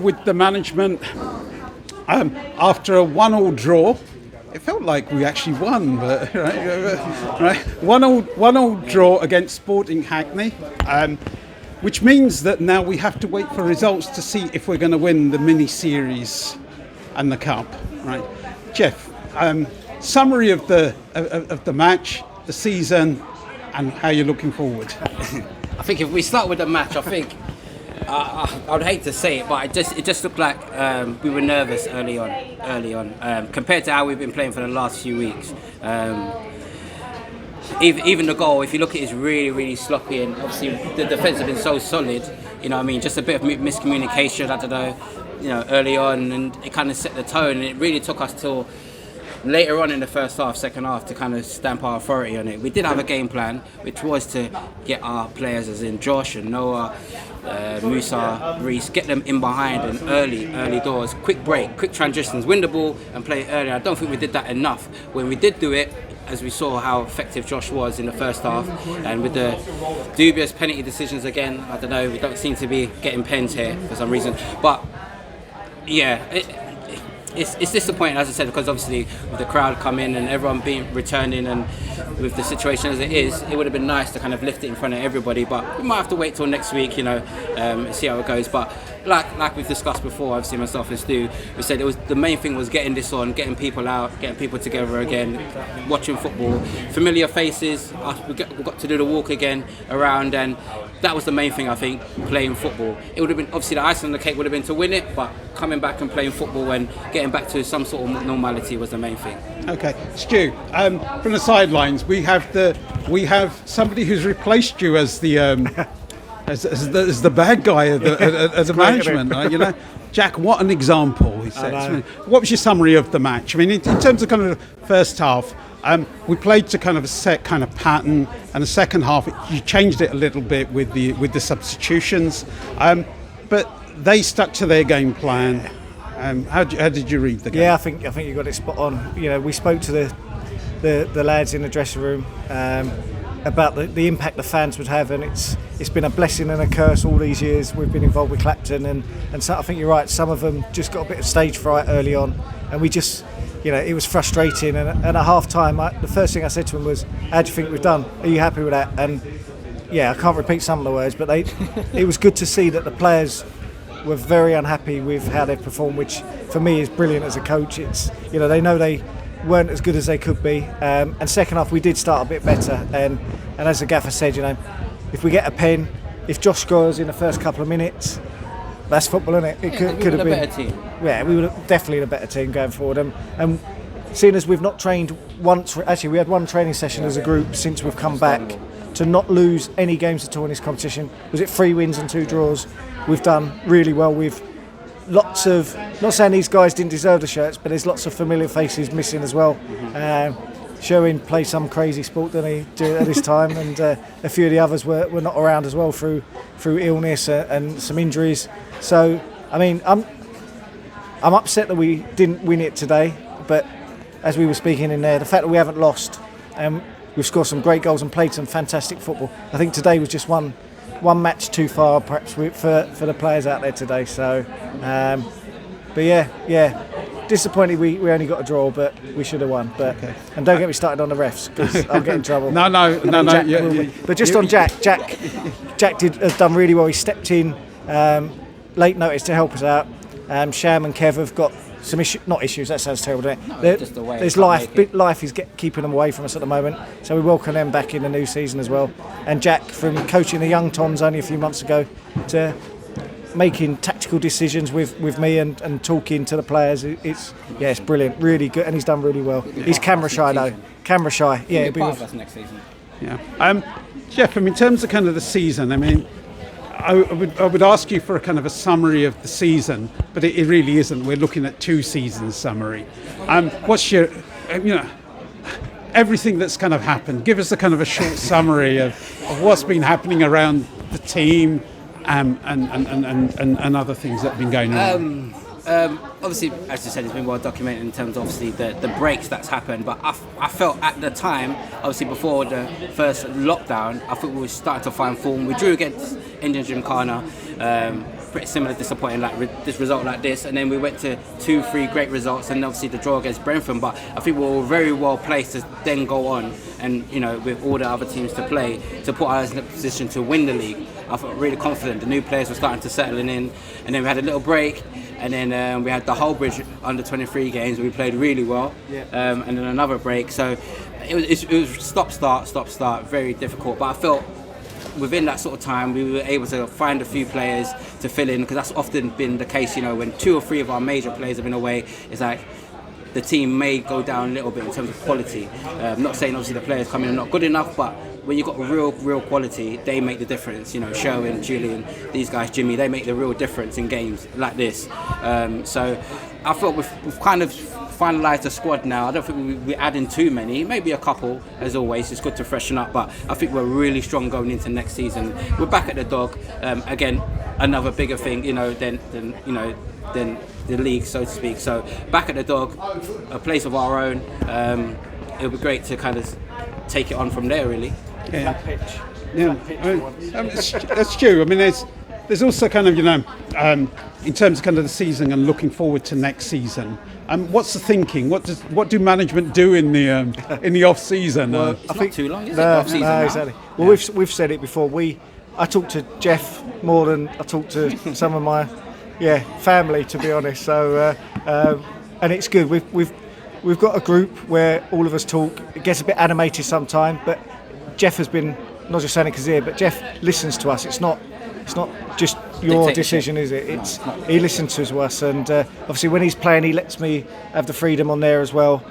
With the management, after a 1-1 draw, it felt like we actually won, but right, 1-1 draw against Sporting Hackney, which means that now we have to wait for results to see if we're going to win the mini-series and the cup. Right, Geoff, summary of the match, the season, and how you're looking forward. I think if we start with the match, I think I would hate to say it, but it just looked like we were nervous early on compared to how we've been playing for the last few weeks. Even the goal, if you look at it, is really sloppy, and obviously the defence have been so solid. You know what I mean? Just a bit of miscommunication, I don't know, early on, and it kind of set the tone, and it really took us till later on in the second half, to kind of stamp our authority on it. We did have a game plan, which was to get our players, as in Josh and Noah, Musa, Reese, get them in behind and early doors, quick break, quick transitions, win the ball and play it early. I don't think we did that enough. When we did do it, as we saw how effective Josh was in the first half, and with the dubious penalty decisions again, I don't know, we don't seem to be getting pens here for some reason. But yeah, it's disappointing, as I said, because obviously with the crowd coming and everyone returning, and with the situation as it is, it would have been nice to kind of lift it in front of everybody. But we might have to wait till next week, see how it goes. But like we've discussed before, obviously myself and Stu, we said the main thing was getting this on, getting people out, getting people together again, watching football, familiar faces. We got to do the walk again around, and that was the main thing, I think, playing football. It would have been, obviously the icing on the cake would have been to win it, but coming back and playing football and getting back to some sort of normality was the main thing. Okay, Stu, from the sidelines, we have somebody who's replaced you as the as the bad guy of the management. Jack, what an example! He said. What was your summary of the match? I mean, in terms of kind of the first half, we played to kind of a set kind of pattern, and the second half you changed it a little bit with the substitutions, but they stuck to their game plan. How did you read the game? Yeah, I think you got it spot on. We spoke to the lads in the dressing room about the impact the fans would have, and it's been a blessing and a curse all these years we've been involved with Clapton, and so I think you're right. Some of them just got a bit of stage fright early on, and we just, it was frustrating. And at half time, the first thing I said to them was, "How do you think we've done? Are you happy with that?" And yeah, I can't repeat some of the words, but it was good to see that the players were very unhappy with how they've performed, which for me is brilliant as a coach. It's they know they weren't as good as they could be, and second half we did start a bit better, and as the gaffer said, if we get a pen, if Josh scores in the first couple of minutes, that's football, isn't it? It could have been a better team. Yeah, we were definitely the better team going forward, and seeing as we've not trained once, actually we had one training session as a group since we've come back, to not lose any games at all in this competition. Was it 3 wins and 2 draws? We've done really well. We've lots of, not saying these guys didn't deserve the shirts, but there's lots of familiar faces missing as well. Sherwin played some crazy sport, didn't he, at this time, and a few of the others were not around as well through illness and some injuries. So, I mean, I'm upset that we didn't win it today, but as we were speaking in there, the fact that we haven't lost, we've scored some great goals and played some fantastic football. I think today was just one match too far, perhaps, for the players out there today. So, but yeah, disappointed we only got a draw, but we should have won. But okay. And don't get me started on the refs, because I'll get in trouble. No. But just on Jack has done really well. He stepped in late notice to help us out. Sham and Kev have got some issues. That sounds terrible, doesn't it? No, just the way there's life is keeping them away from us at the moment. So we welcome them back in the new season as well. And Jack, from coaching the young Tons only a few months ago, to making tactical decisions with me and talking to the players, it's brilliant, really good, and he's done really well. He's camera shy though. Camera shy. Yeah, he'll be part of us next season. Yeah. Geoff, in terms of kind of the season, I would ask you for a kind of a summary of the season, but it really isn't. We're looking at 2 seasons summary. What's your, everything that's kind of happened? Give us a kind of a short summary of what's been happening around the team, and other things that have been going on. Obviously, as you said, it's been well documented in terms of obviously the breaks that's happened, but I felt at the time, obviously before the first lockdown, I thought we were starting to find form. We drew against Indian Gymkhana, pretty similar, disappointing like this result like this, and then we went to 2-3 great results, and obviously the draw against Brentford. But I think we were very well placed to then go on, and with all the other teams to play, to put us in a position to win the league. I felt really confident. The new players were starting to settle in, and then we had a little break, and then we had the Holbridge under 23 games where we played really well, and then another break. So it was stop start, very difficult. But I felt within that sort of time we were able to find a few players to fill in, because that's often been the case. When 2 or 3 of our major players have been away, it's like the team may go down a little bit in terms of quality. I'm not saying obviously the players coming in are not good enough, but when you've got real quality, they make the difference. Sherwin, Julian, these guys, Jimmy, they make the real difference in games like this. So I felt we've kind of finalised the squad now. I don't think we're adding too many, maybe a couple, as always. It's good to freshen up, but I think we're really strong going into next season. We're back at the Dog. Again, another bigger thing, than the league, so to speak. So back at the Dog, a place of our own. It'll be great to kind of take it on from there, really. Yeah. That's true. I mean, there's also kind of in terms of kind of the season and looking forward to next season. What's the thinking? What do management do in the off season? Well, it's not too long, is it? Off season now? Exactly. Well, we've said it before. I talk to Geoff more than I talk to some of my family, to be honest. So and it's good. We've got a group where all of us talk. It gets a bit animated sometimes, but Geoff has been not just saying it because but Geoff listens to us. It's not just your decision, is it? He listens to us, and obviously when he's playing, he lets me have the freedom on there as well.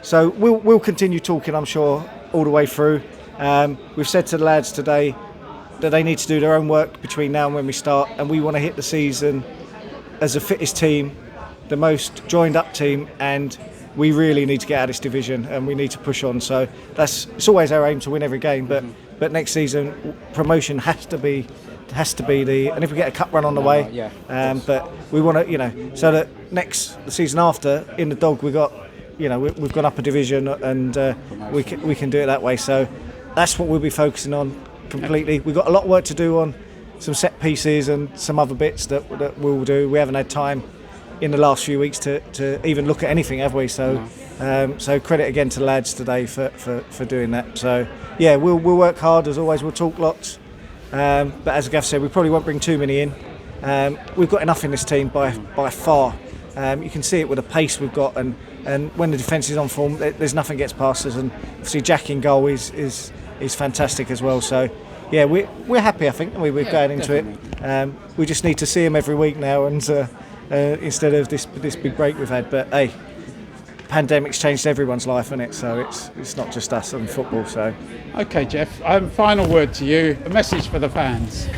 So we'll continue talking, I'm sure, all the way through. We've said to the lads today that they need to do their own work between now and when we start, and we want to hit the season as the fittest team, the most joined up team, and we really need to get out of this division and we need to push on. So it's always our aim to win every game, but next season promotion has to be and if we get a cup run on the way, but we want to so that the season after in the Dog we've gone up a division, and we can do it that way. So that's what we'll be focusing on completely. We've got a lot of work to do on some set pieces and some other bits that we'll do. We haven't had time in the last few weeks to even look at anything, have we? So so credit again to the lads today for doing that. So we'll work hard as always. We'll talk lots, but as Geoff said, we probably won't bring too many in. We've got enough in this team by far. You can see it with the pace we've got, and when the defence is on form, there's nothing gets past us. And obviously Jack in goal is fantastic as well. So we're happy. I think we're going into it. We just need to see him every week now, and instead of this big break we've had. But hey, pandemic's changed everyone's life, hasn't it? So it's not just us on football. So okay, Geoff. Final word to you. A message for the fans.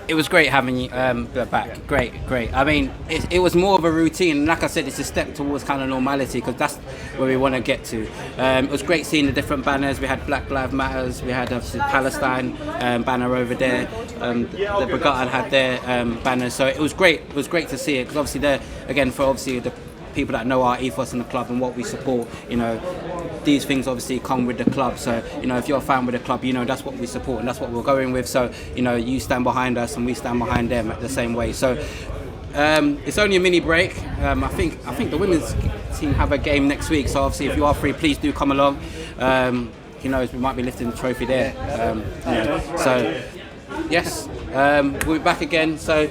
It was great having you back. Great. I mean, it was more of a routine, and like I said, it's a step towards kind of normality, because that's where we want to get to. It was great seeing the different banners. We had Black Lives Matters, we had obviously Palestine banner over there, the Brigada had their banner. So it was great. It was great to see it, because obviously the people that know our ethos in the club and what we support, these things obviously come with the club. So if you're a fan with the club, that's what we support and that's what we're going with. So you stand behind us and we stand behind them the same way. So it's only a mini break. I think the women's team have a game next week. So obviously if you are free, please do come along. We might be lifting the trophy there. So yes, we'll be back again. So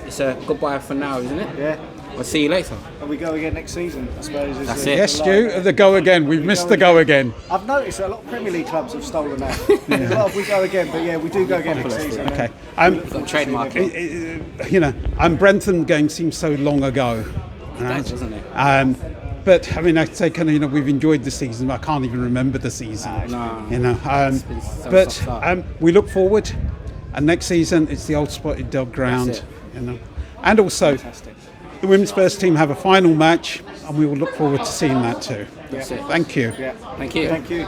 it's a goodbye for now, isn't it? Yeah. We'll see you later. And we go again next season, I suppose. That's it. Yes, Stu, the go again. We've missed the go again. I've noticed a lot of Premier League clubs have stolen that. There's a lot of we go again, but we do go again next season. Okay. We've got trademark. Brentham game seems so long ago. Right? Doesn't it? But I mean, I'd say kind of we've enjoyed the season. I can't even remember the season. No. It's been so we look forward, and next season it's the old Spotted Dog ground. And also. Fantastic. The women's first team have a final match, and we will look forward to seeing that too. That's it. Thank you. Yeah. Thank you. Thank you.